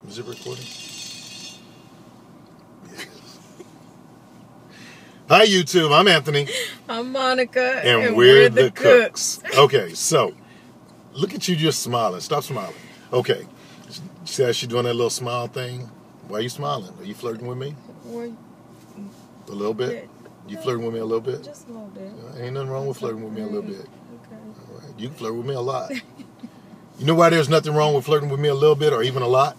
Is it recording? Hi, YouTube. I'm Anthony. I'm Monica. And we're the cooks. Okay, so look at you just smiling. Stop smiling. Okay. See how she's doing that little smile thing? Why are you smiling? Are you flirting with me? A little bit? You flirting with me a little bit? Just a little bit. Ain't nothing wrong with flirting with me a little bit. Okay. All right. You can flirt with me a lot. You know why there's nothing wrong with flirting with me a little bit or even a lot?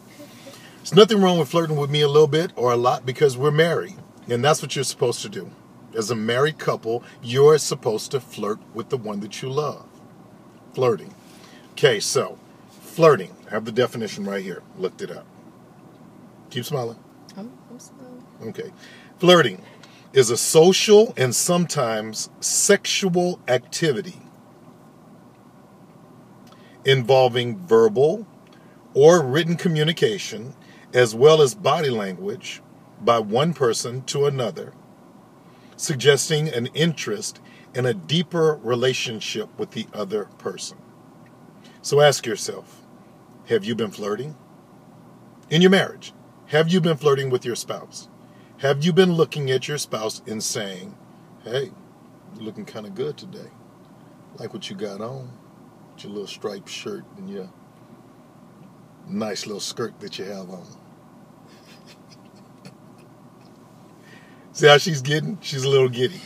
There's nothing wrong with flirting with me a little bit or a lot because we're married. And that's what you're supposed to do. As a married couple, you're supposed to flirt with the one that you love. Flirting. Okay, so flirting. I have the definition right here. Looked it up. Keep smiling. I'm smiling. Okay. Flirting is a social and sometimes sexual activity involving verbal or written communication as well as body language by one person to another, suggesting an interest in a deeper relationship with the other person. So ask yourself, have you been flirting? In your marriage, have you been flirting with your spouse? Have you been looking at your spouse and saying, hey, you're looking kind of good today. Like what you got on, with your little striped shirt and your nice little skirt that you have on. See how she's getting? She's a little giddy.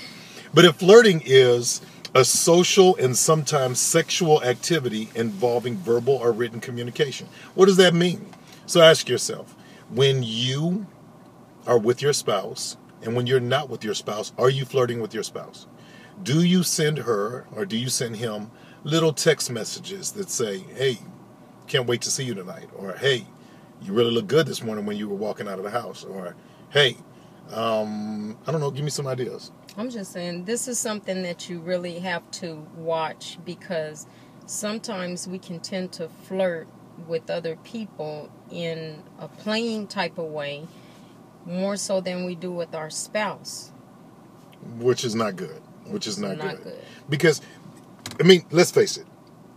But if flirting is a social and sometimes sexual activity involving verbal or written communication, what does that mean? So ask yourself, when you are with your spouse and when you're not with your spouse, are you flirting with your spouse? Do you send her or do you send him little text messages that say, hey, can't wait to see you tonight? Or, hey, you really look good this morning when you were walking out of the house. Or, hey, I don't know, give me some ideas. I'm just saying this is something that you really have to watch because sometimes we can tend to flirt with other people in a playing type of way more so than we do with our spouse. Which is not good. Which is not good. Because, I mean, let's face it.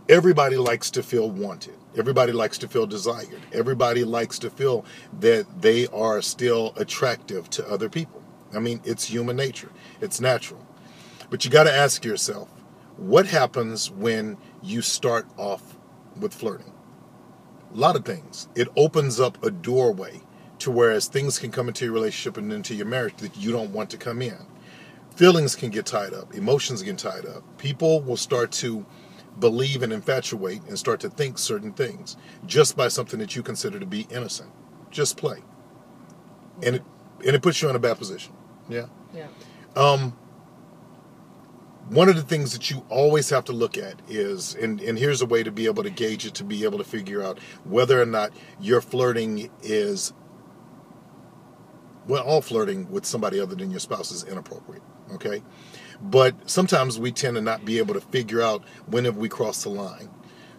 Everybody likes to feel wanted. Everybody likes to feel desired. Everybody likes to feel that they are still attractive to other people. I mean, it's human nature. It's natural. But you got to ask yourself, what happens when you start off with flirting? A lot of things. It opens up a doorway to whereas things can come into your relationship and into your marriage that you don't want to come in. Feelings can get tied up. Emotions get tied up. People will start to believe and infatuate and start to think certain things just by something that you consider to be innocent. Just play. And it puts you in a bad position. Yeah. One of the things that you always have to look at is, and here's a way to be able to gauge it, to be able to figure out whether or not your flirting is, well, all flirting with somebody other than your spouse is inappropriate. Okay? But sometimes we tend to not be able to figure out when have we crossed the line.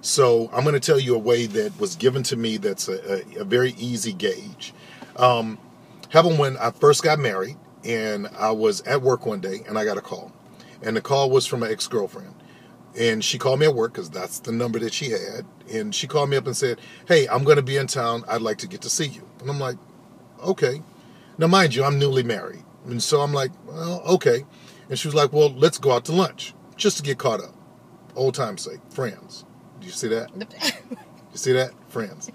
So I'm going to tell you a way that was given to me that's a very easy gauge. Happened when I first got married, and I was at work one day, and I got a call. And the call was from an ex-girlfriend. And she called me at work, because that's the number that she had. And she called me up and said, hey, I'm going to be in town. I'd like to get to see you. And I'm like, okay. Now, mind you, I'm newly married. And so I'm like, well, okay. And she was like, well, let's go out to lunch just to get caught up. Old time's sake. Friends. Do you see that? You see that? Friends.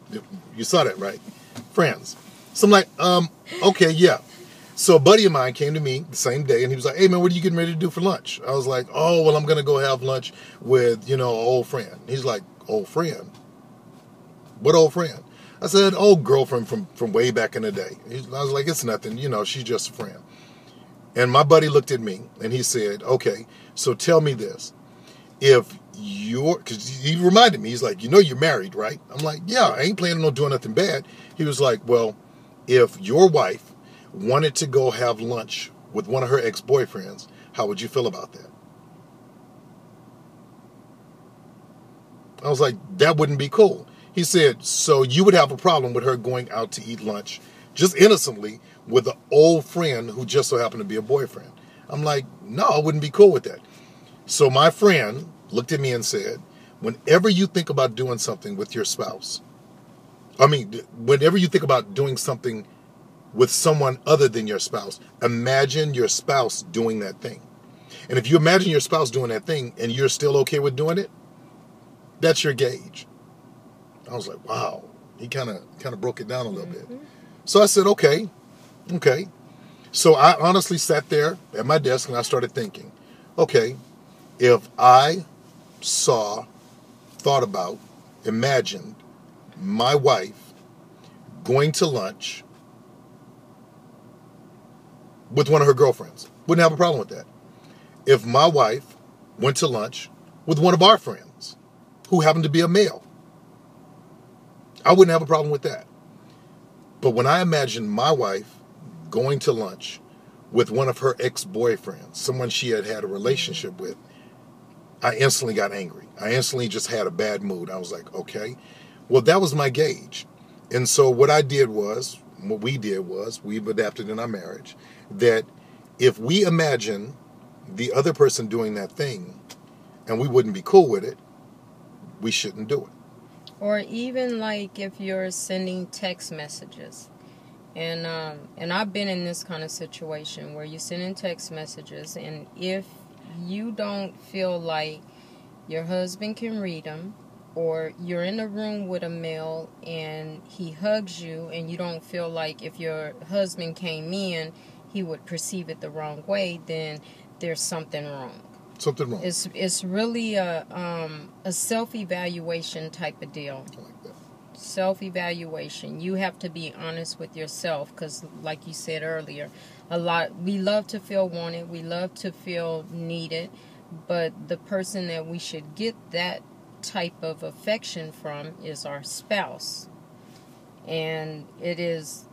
You saw that, right? Friends. So I'm like, okay, yeah. So a buddy of mine came to me the same day and he was like, hey, man, what are you getting ready to do for lunch? I was like, oh, well, I'm going to go have lunch with, an old friend. He's like, old friend? What old friend? I said, old girlfriend from way back in the day. I was like, it's nothing. She's just a friend. And my buddy looked at me and he said, okay, so tell me this. If because he reminded me, he's like, you're married, right? I'm like, yeah, I ain't planning on doing nothing bad. He was like, well, if your wife wanted to go have lunch with one of her ex-boyfriends, how would you feel about that? I was like, that wouldn't be cool. He said, so you would have a problem with her going out to eat lunch just innocently with an old friend who just so happened to be a boyfriend. I'm like, no, I wouldn't be cool with that. So my friend looked at me and said, whenever you think about doing something with your spouse, I mean, whenever you think about doing something with someone other than your spouse, imagine your spouse doing that thing. And if you imagine your spouse doing that thing and you're still okay with doing it, that's your gauge. I was like, wow. He kind of broke it down a little bit. So I said, okay. So I honestly sat there at my desk and I started thinking, okay, if I thought about, imagined my wife going to lunch with one of her girlfriends, wouldn't have a problem with that. If my wife went to lunch with one of our friends who happened to be a male, I wouldn't have a problem with that. But when I imagined my wife going to lunch with one of her ex-boyfriends, someone she had a relationship with, I instantly got angry. I instantly just had a bad mood. I was like, okay, well, that was my gauge. And so what we did was, we've adapted in our marriage, that if we imagine the other person doing that thing and we wouldn't be cool with it, we shouldn't do it. Or even like if you're sending text messages. And I've been in this kind of situation where you're sending text messages, and if you don't feel like your husband can read them, or you're in a room with a male and he hugs you and you don't feel like if your husband came in, he would perceive it the wrong way, then there's something wrong. Something wrong. It's really a self-evaluation type of deal. I like that. Self-evaluation. You have to be honest with yourself, because like you said earlier, we love to feel wanted, we love to feel needed, but the person that we should get that type of affection from is our spouse. And it's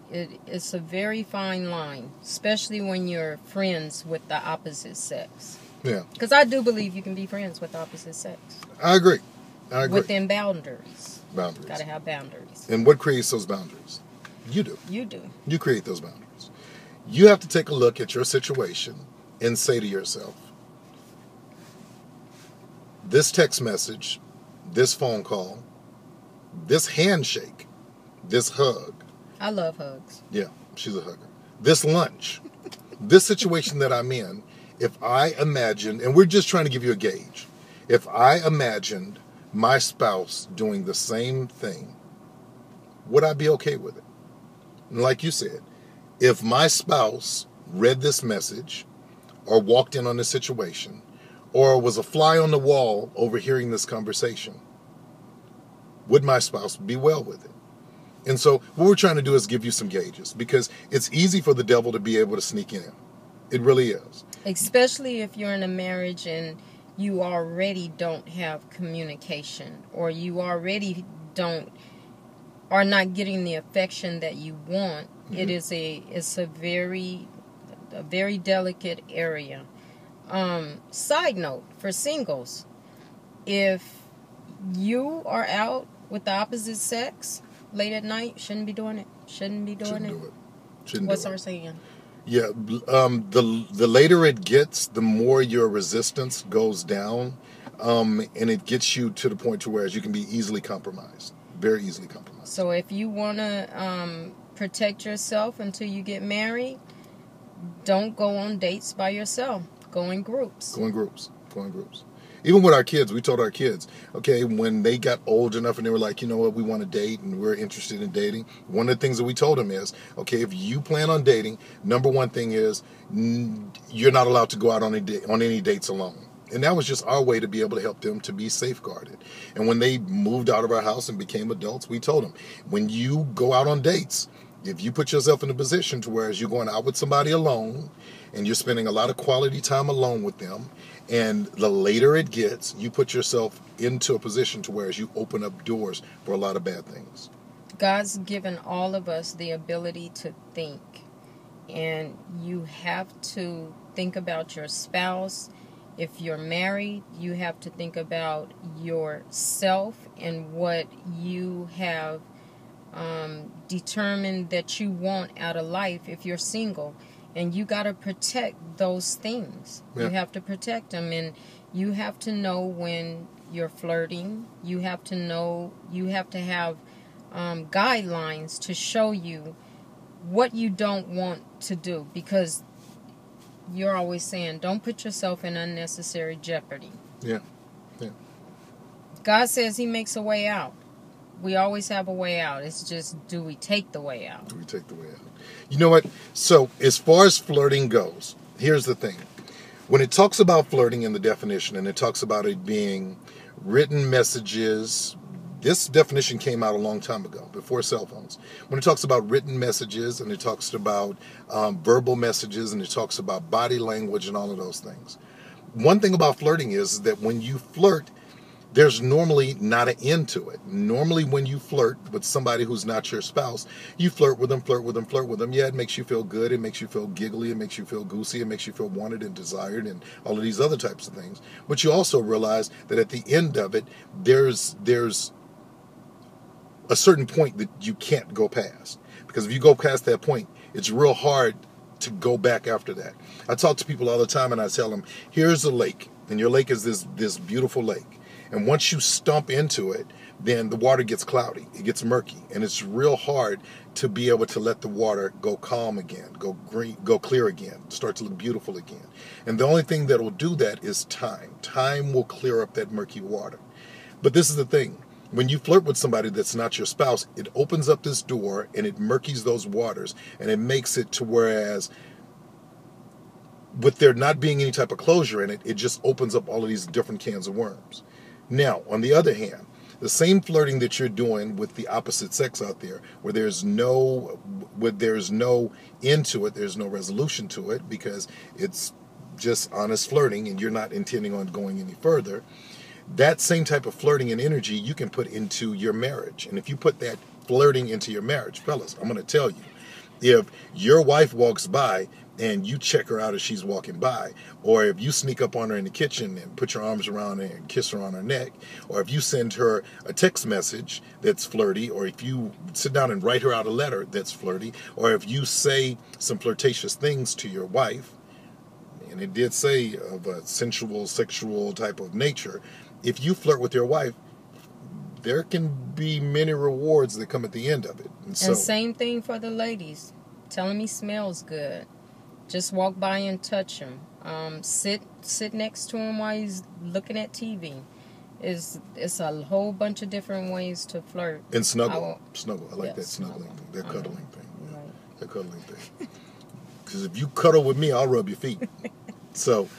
a very fine line, especially when you're friends with the opposite sex. Yeah. Because I do believe you can be friends with the opposite sex. I agree. Within boundaries. Boundaries. Got to have boundaries. And what creates those boundaries? You do. You do. You create those boundaries. You have to take a look at your situation and say to yourself, this text message, this phone call, this handshake, this hug. I love hugs. Yeah, she's a hugger. This lunch, this situation that I'm in, if I imagined, and we're just trying to give you a gauge, if I imagined my spouse doing the same thing, would I be okay with it? And like you said, if my spouse read this message or walked in on this situation or was a fly on the wall overhearing this conversation, would my spouse be well with it? And so what we're trying to do is give you some gauges, because it's easy for the devil to be able to sneak in. It really is. Especially if you're in a marriage and you already don't have communication, or you already are not getting the affection that you want. Mm-hmm. It's a very delicate area. Side note for singles, if you are out with the opposite sex late at night, shouldn't be doing it. Shouldn't be doing it. What's our saying? Yeah, the later it gets, the more your resistance goes down, and it gets you to the point to where you can be easily compromised, very easily compromised. So if you want to protect yourself until you get married, don't go on dates by yourself. Go in groups. Go in groups. Even with our kids, we told our kids, okay, when they got old enough and they were like, you know what, we want to date and we're interested in dating, one of the things that we told them is, okay, if you plan on dating, number one thing is you're not allowed to go out on any dates alone. And that was just our way to be able to help them to be safeguarded. And when they moved out of our house and became adults, we told them, when you go out on dates, if you put yourself in a position to where you're going out with somebody alone and you're spending a lot of quality time alone with them, and the later it gets, you put yourself into a position to where you open up doors for a lot of bad things. God's given all of us the ability to think. And you have to think about your spouse. If you're married, you have to think about yourself and what you have determined that you want out of life if you're single. And you got to protect those things. Yeah. You have to protect them. And you have to know when you're flirting. You have to know, you have to have guidelines to show you what you don't want to do, because you're always saying don't put yourself in unnecessary jeopardy. Yeah. Yeah. God says he makes a way out. We always have a way out. It's just, do we take the way out? Do we take the way out? You know what? So as far as flirting goes, here's the thing. When it talks about flirting in the definition, and it talks about it being written messages, this definition came out a long time ago, before cell phones. When it talks about written messages, and it talks about verbal messages, and it talks about body language and all of those things. One thing about flirting is that when you flirt, there's normally not an end to it. Normally when you flirt with somebody who's not your spouse, you flirt with them. Yeah, it makes you feel good. It makes you feel giggly. It makes you feel goosey. It makes you feel wanted and desired and all of these other types of things. But you also realize that at the end of it, there's a certain point that you can't go past. Because if you go past that point, it's real hard to go back after that. I talk to people all the time and I tell them, here's a lake. And your lake is this beautiful lake. And once you stump into it, then the water gets cloudy. It gets murky. And it's real hard to be able to let the water go calm again, go green, go clear again, start to look beautiful again. And the only thing that will do that is time. Time will clear up that murky water. But this is the thing. When you flirt with somebody that's not your spouse, it opens up this door and it murkies those waters. And it makes it to whereas with there not being any type of closure in it, it just opens up all of these different cans of worms. Now, on the other hand, the same flirting that you're doing with the opposite sex out there, where there's no end to it, there's no resolution to it, because it's just honest flirting and you're not intending on going any further, that same type of flirting and energy you can put into your marriage. And if you put that flirting into your marriage, fellas, I'm going to tell you, if your wife walks by and you check her out as she's walking by, or if you sneak up on her in the kitchen and put your arms around her and kiss her on her neck, or if you send her a text message that's flirty, or if you sit down and write her out a letter that's flirty, or if you say some flirtatious things to your wife, and it did say of a sensual, sexual type of nature, if you flirt with your wife, there can be many rewards that come at the end of it. And same thing for the ladies. Tell him he smells good. Just walk by and touch him. Sit next to him while he's looking at TV. It's a whole bunch of different ways to flirt. And snuggle. I like that snuggling thing. That cuddling thing. Yeah. Right. That cuddling thing. Because if you cuddle with me, I'll rub your feet. So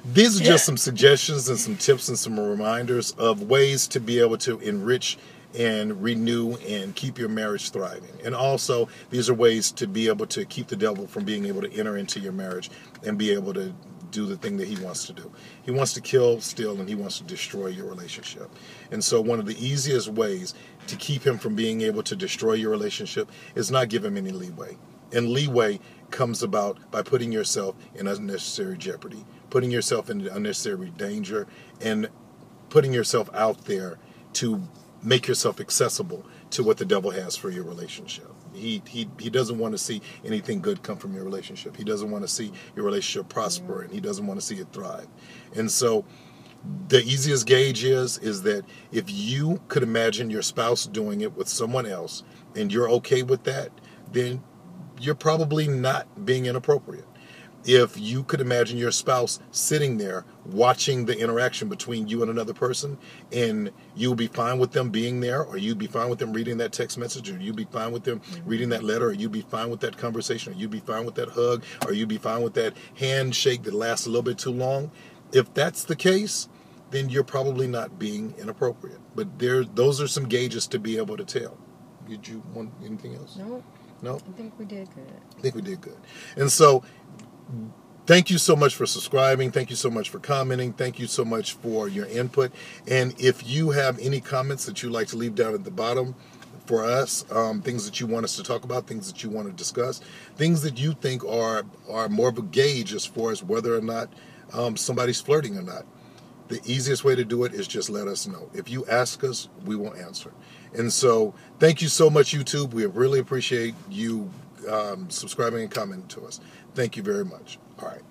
these are just some suggestions and some tips and some reminders of ways to be able to enrich and renew and keep your marriage thriving. And also, these are ways to be able to keep the devil from being able to enter into your marriage and be able to do the thing that he wants to do. He wants to kill, steal, and he wants to destroy your relationship. And so one of the easiest ways to keep him from being able to destroy your relationship is not give him any leeway. And leeway comes about by putting yourself in unnecessary jeopardy, putting yourself in unnecessary danger, and putting yourself out there to make yourself accessible to what the devil has for your relationship. He doesn't want to see anything good come from your relationship. He doesn't want to see your relationship prosper, and he doesn't want to see it thrive. And so the easiest gauge is that if you could imagine your spouse doing it with someone else and you're okay with that, then you're probably not being inappropriate. If you could imagine your spouse sitting there watching the interaction between you and another person, and you'll be fine with them being there, or you'd be fine with them reading that text message, or you'd be fine with them reading that letter, or you'd be fine with that conversation, or you'd be fine with that hug, or you'd be fine with that handshake that lasts a little bit too long. If that's the case, then you're probably not being inappropriate. But those are some gauges to be able to tell. Did you want anything else? No? I think we did good. I think we did good. And so, thank you so much for subscribing. Thank you so much for commenting. Thank you so much for your input. And if you have any comments that you'd like to leave down at the bottom for us, things that you want us to talk about, things that you want to discuss, things that you think are more of a gauge as far as whether or not somebody's flirting or not, the easiest way to do it is just let us know. If you ask us, we will answer. And so, thank you so much, YouTube. We really appreciate you subscribing and commenting to us. Thank you very much. All right.